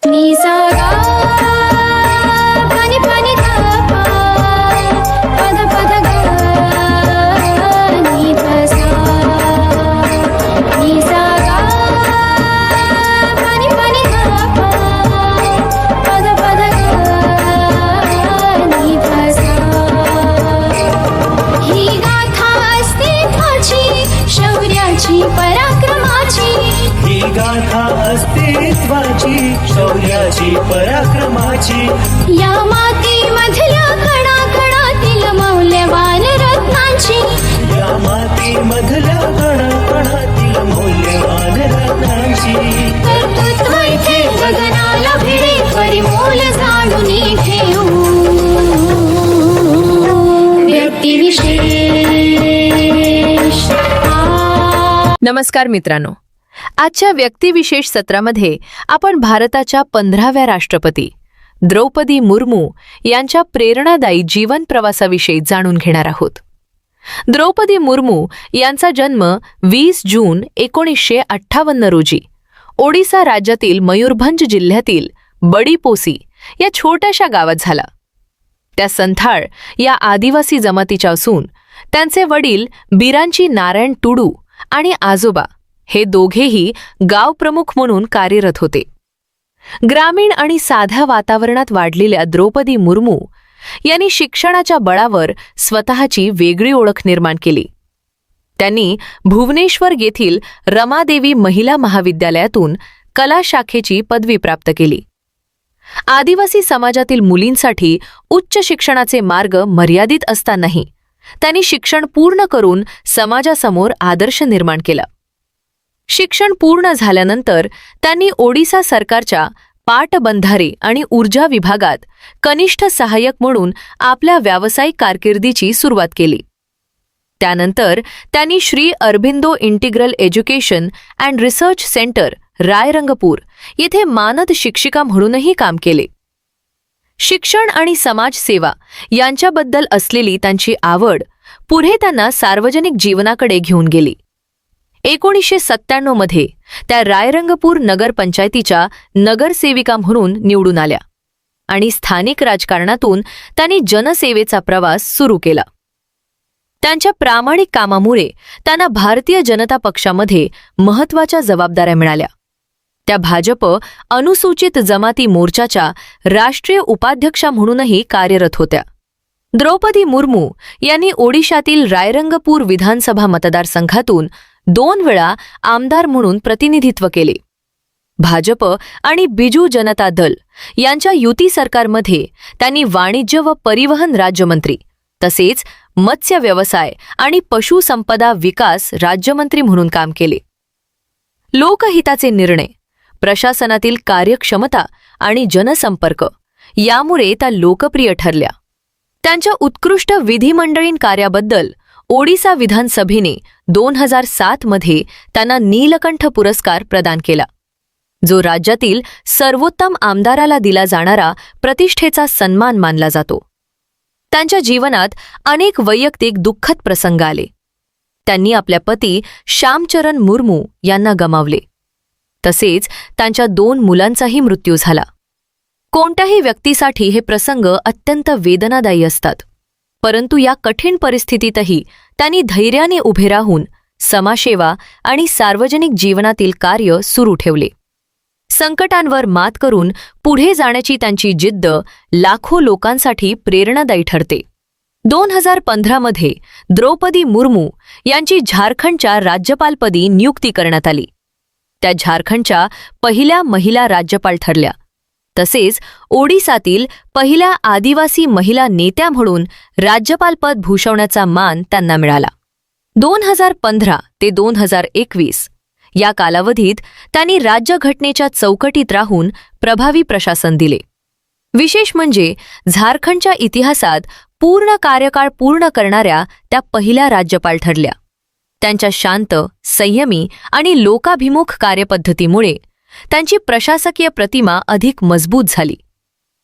नी सा गा पानी पानी धा पा पद पद गा नी धा सा नी सा गा पानी पानी धा पा पद पद गा नी धा सा ही गाथा अस्तित्वाची शौर्याची पराक्रमाची ही गाथा अस्तित्वाची शौर्याची पराक्रमाची या मातीमधल्या कणाकणातील मौल्यवान रत्नांची या मातीमधल्या कणाकणातील मौल्यवान रत्नांची कर्तृत्व इथे गगनाला भिडे परिमोल जाणून घेऊ व्यक्तिविशेष नमस्कार मित्रांनो, आजच्या व्यक्तिविशेष सत्रामध्ये आपण भारताच्या 15व्या राष्ट्रपती द्रौपदी मुर्मू यांच्या प्रेरणादायी जीवन प्रवासाविषयी जाणून घेणार आहोत. द्रौपदी मुर्मू यांचा जन्म 20 जून 1958 रोजी ओडिसा राज्यातील मयूरभंज जिल्ह्यातील बडीपोसी या छोट्याशा गावात झाला. त्या संथाळ या आदिवासी जमातीच्या असून त्यांचे वडील बिरांची नारायण टुडू आणि आजोबा हे दोघेही गाव प्रमुख म्हणून कार्यरत होते. ग्रामीण आणि साध्या वातावरणात वाढलेल्या द्रौपदी मुर्मू यांनी शिक्षणाच्या बळावर स्वतःची वेगळी ओळख निर्माण केली. त्यांनी भुवनेश्वर येथील रमादेवी महिला महाविद्यालयातून कला शाखेची पदवी प्राप्त केली. आदिवासी समाजातील मुलींसाठी उच्च शिक्षणाचे मार्ग मर्यादित असतानाही त्यांनी शिक्षण पूर्ण करून समाजासमोर आदर्श निर्माण केला. शिक्षण पूर्ण झाल्यानंतर त्यांनी ओडिसा सरकारच्या पाटबंधारे आणि ऊर्जा विभागात कनिष्ठ सहाय्यक म्हणून आपल्या व्यावसायिक कारकिर्दीची सुरुवात केली. त्यानंतर त्यांनी Shri Aurobindo integral education and research centre Rairangpur येथे मानद शिक्षिका म्हणूनही काम केले. शिक्षण आणि समाजसेवा यांच्याबद्दल असलेली त्यांची आवड पुढे त्यांना सार्वजनिक जीवनाकडे घेऊन गेली. 1997 मध्ये त्या रायरंगपूर नगरपंचायतीच्या नगरसेविका म्हणून निवडून आल्या आणि स्थानिक राजकारणातून त्यांनी जनसेवेचा प्रवास सुरू केला. त्यांच्या प्रामाणिक कामामुळे त्यांना भारतीय जनता पक्षामध्ये महत्त्वाच्या जबाबदाऱ्या मिळाल्या. त्या भाजप अनुसूचित जमाती मोर्चाच्या राष्ट्रीय उपाध्यक्षा म्हणूनही कार्यरत होत्या. द्रौपदी मुर्मू यांनी ओडिशातील रायरंगपूर विधानसभा मतदारसंघातून 2 वेळा आमदार म्हणून प्रतिनिधित्व केले. भाजप आणि बिजू जनता दल यांच्या युती सरकारमध्ये त्यांनी वाणिज्य व परिवहन राज्यमंत्री तसेच मत्स्य व्यवसाय आणि पशुसंपदा विकास राज्यमंत्री म्हणून काम केले. लोकहिताचे निर्णय, प्रशासनातील कार्यक्षमता आणि जनसंपर्क यामुळे त्या लोकप्रिय ठरल्या. त्यांच्या उत्कृष्ट विधिमंडळीन कार्याबद्दल ओडिसा विधानसभेने 2007 मध्ये त्यांना नीलकंठ पुरस्कार प्रदान केला, जो राज्यातील सर्वोत्तम आमदाराला दिला जाणारा प्रतिष्ठेचा सन्मान मानला जातो. त्यांच्या जीवनात अनेक वैयक्तिक दुःखद प्रसंग आले. त्यांनी आपल्या पती श्यामचरण मुर्मू यांना गमावले. तसेच त्यांच्या 2 मुलांचाही मृत्यू झाला. कोणत्याही व्यक्तीसाठी हे प्रसंग अत्यंत वेदनादायी असतात, परंतु या कठीण परिस्थितीतही त्यांनी धैर्याने उभे राहून समाजसेवा आणि सार्वजनिक जीवनातील कार्य सुरू ठेवले. संकटांवर मात करून पुढे जाण्याची त्यांची जिद्द लाखो लोकांसाठी प्रेरणादायी ठरते. 2015 मध्ये द्रौपदी मुर्मू यांची झारखंडच्या राज्यपालपदी नियुक्ती करण्यात आली. त्या झारखंडच्या पहिल्या महिला राज्यपाल ठरल्या. तसेच ओडिसातील पहिल्या आदिवासी महिला नेत्या म्हणून राज्यपालपद भूषवण्याचा मान त्यांना मिळाला. 2015 ते 2021 या कालावधीत त्यांनी राज्यघटनेच्या चौकटीत राहून प्रभावी प्रशासन दिले. विशेष म्हणजे झारखंडच्या इतिहासात पूर्ण कार्यकाळ पूर्ण करणाऱ्या त्या पहिल्या राज्यपाल ठरल्या. त्यांच्या शांत, संयमी आणि लोकाभिमुख कार्यपद्धतीमुळे त्यांची प्रशासकीय प्रतिमा अधिक मजबूत झाली.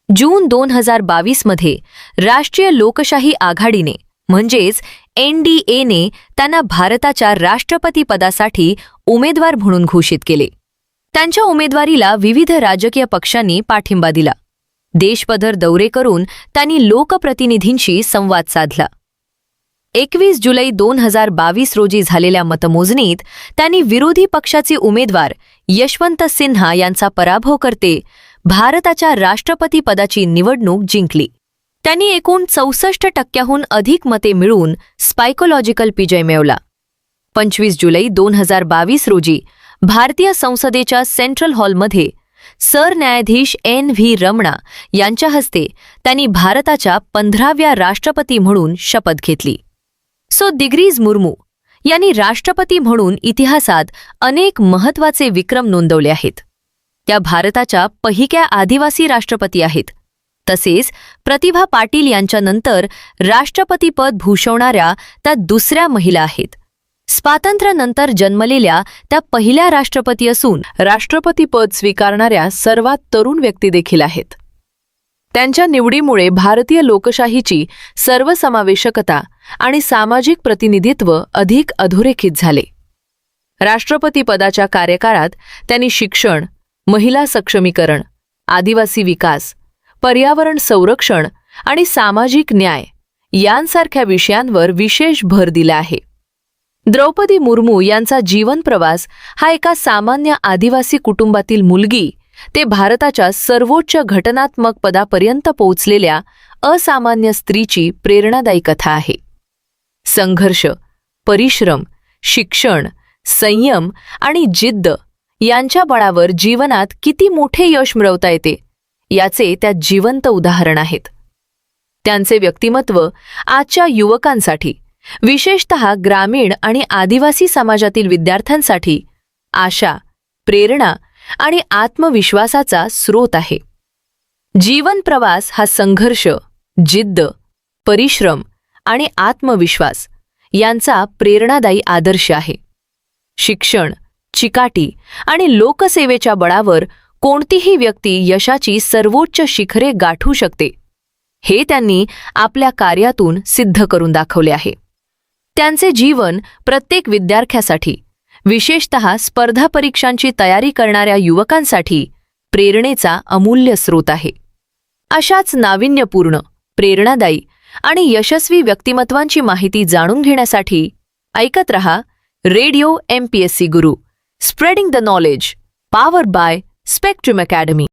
जून 2022 मध्ये राष्ट्रीय लोकशाही आघाडीने म्हणजेच NDAने त्यांना भारताच्या राष्ट्रपती पदासाठी उमेदवार म्हणून घोषित केले. त्यांच्या उमेदवारीला विविध राजकीय पक्षांनी पाठिंबा दिला. देशपधर दौरे करून त्यांनी लोकप्रतिनिधींशी संवाद साधला. 21 जुलै 2022 रोजी झालेल्या मतमोजणीत त्यांनी विरोधी पक्षाचे उमेदवार यशवंत सिन्हा यांचा पराभव करते भारताच्या राष्ट्रपती पदाची निवडणूक जिंकली. त्यांनी एकूण 64% अधिक मते मिळवून सायकोलॉजिकल विजय मिळवला. 25 जुलै 2022 रोजी भारतीय संसदेच्या सेंट्रल हॉलमध्ये सरन्यायाधीश NV रमणा यांच्या हस्ते त्यांनी भारताच्या 15व्या राष्ट्रपती म्हणून शपथ घेतली. दिग्रीज मुर्मू यांनी राष्ट्रपती म्हणून इतिहासात अनेक महत्त्वाचे विक्रम नोंदवले आहेत. त्या भारताच्या पहिल्या आदिवासी राष्ट्रपती आहेत. तसेच प्रतिभा पाटील यांच्यानंतर राष्ट्रपतीपद भूषवणाऱ्या त्या दुसऱ्या महिला आहेत. स्वातंत्र्यानंतर जन्मलेल्या त्या पहिल्या राष्ट्रपती असून राष्ट्रपतीपद स्वीकारणाऱ्या सर्वात तरुण व्यक्ती देखील आहेत. त्यांच्या निवडीमुळे भारतीय लोकशाहीची सर्वसमावेशकता आणि सामाजिक प्रतिनिधित्व अधिक अधोरेखित झाले. राष्ट्रपतीपदाच्या कार्यकाळात त्यांनी शिक्षण, महिला सक्षमीकरण, आदिवासी विकास, पर्यावरण संरक्षण आणि सामाजिक न्याय यांसारख्या विषयांवर विशेष भर दिला आहे. द्रौपदी मुर्मू यांचा जीवन प्रवास हा एका सामान्य आदिवासी कुटुंबातील मुलगी ते भारताच्या सर्वोच्च घटनात्मक पदापर्यंत पोहोचलेल्या असामान्य स्त्रीची प्रेरणादायी कथा आहे. संघर्ष, परिश्रम, शिक्षण, संयम आणि जिद्द यांच्या बळावर जीवनात किती मोठे यश मिळवता येते याचे त्या जिवंत उदाहरण आहेत. त्यांचे व्यक्तिमत्व आजच्या युवकांसाठी, विशेषतः ग्रामीण आणि आदिवासी समाजातील विद्यार्थ्यांसाठी आशा, प्रेरणा आणि आत्मविश्वासाचा स्रोत आहे. जीवन प्रवास हा संघर्ष, जिद्द, परिश्रम आणि आत्मविश्वास यांचा प्रेरणादायी आदर्श आहे. शिक्षण, चिकाटी आणि लोकसेवेच्या बळावर कोणतीही व्यक्ती यशाची सर्वोच्च शिखरे गाठू शकते, हे त्यांनी आपल्या कार्यातून सिद्ध करून दाखवले आहे. त्यांचे जीवन प्रत्येक विद्यार्थ्यासाठी, विशेषतः स्पर्धा परीक्षांची तयारी करणाऱ्या युवकांसाठी प्रेरणेचा अमूल्य स्रोत आहे. अशाच नाविन्यपूर्ण, प्रेरणादायी आणि यशस्वी व्यक्तिमत्वांची माहिती जाणून घेण्यासाठी ऐकत रहा radio MPSC Guru, spreading the knowledge, powered by spectrum academy.